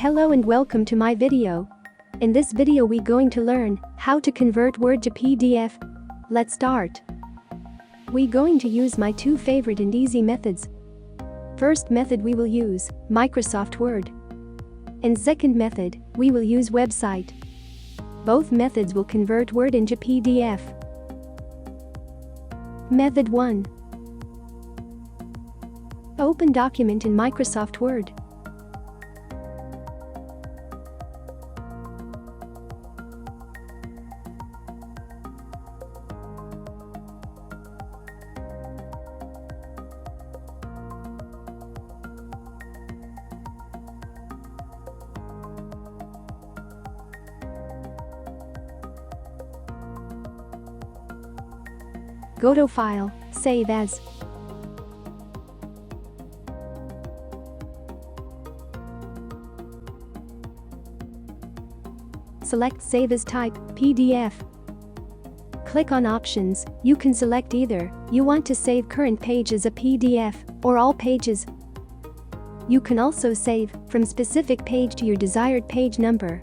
Hello and welcome to my video. In this video we going to learn how to convert Word to PDF. Let's start. We going to use my two favorite and easy methods. First method we will use Microsoft Word. And second method we will use website. Both methods will convert Word into PDF. Method 1. Open document in Microsoft Word. Go to File, Save As. Select Save As Type, PDF. Click on Options. You can select either you want to save current page as a PDF or all pages. You can also save from specific page to your desired page number.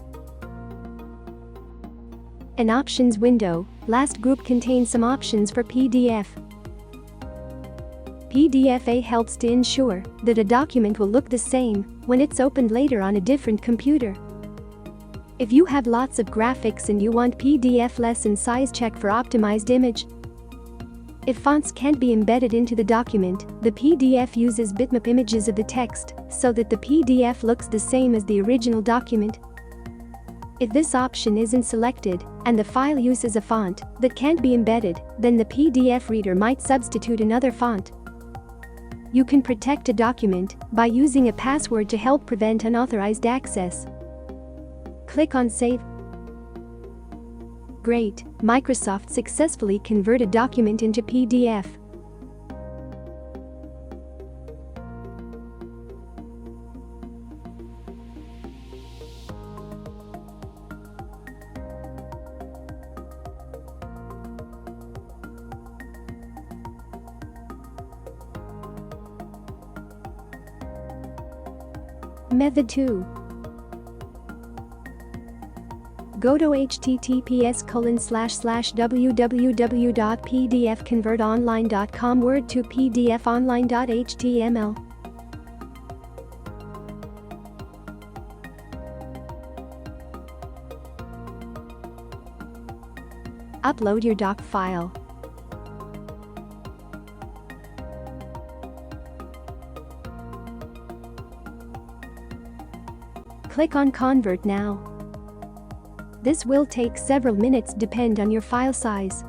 An options window. Last group contains some options for PDF. PDF helps to ensure that a document will look the same when it's opened later on a different computer. If you have lots of graphics and you want PDF less in size, check for optimized image. If fonts can't be embedded into the document, the PDF uses bitmap images of the text so that the PDF looks the same as the original document. If this option isn't selected and the file uses a font that can't be embedded, then the PDF reader might substitute another font. You can protect a document by using a password to help prevent unauthorized access. Click on Save. Great, Microsoft successfully converted document into PDF. Method 2. Go to https://www.pdfconvertonline.com Word to pdfonline.html. Upload your doc file. Click on Convert Now. This will take several minutes, depend on your file size.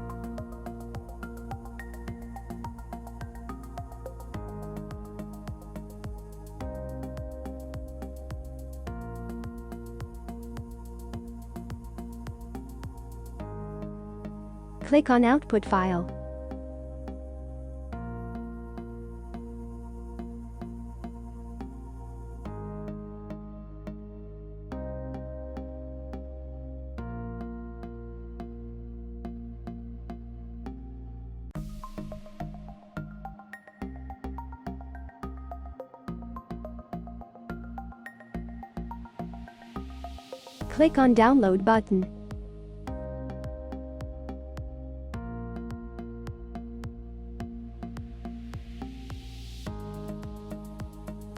Click on Output File. Click on Download button.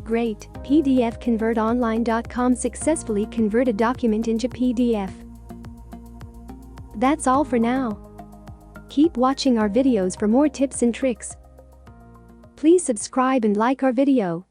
Great, pdfconvertonline.com successfully converted document into PDF. That's all for now. Keep watching our videos for more tips and tricks. Please subscribe and like our video.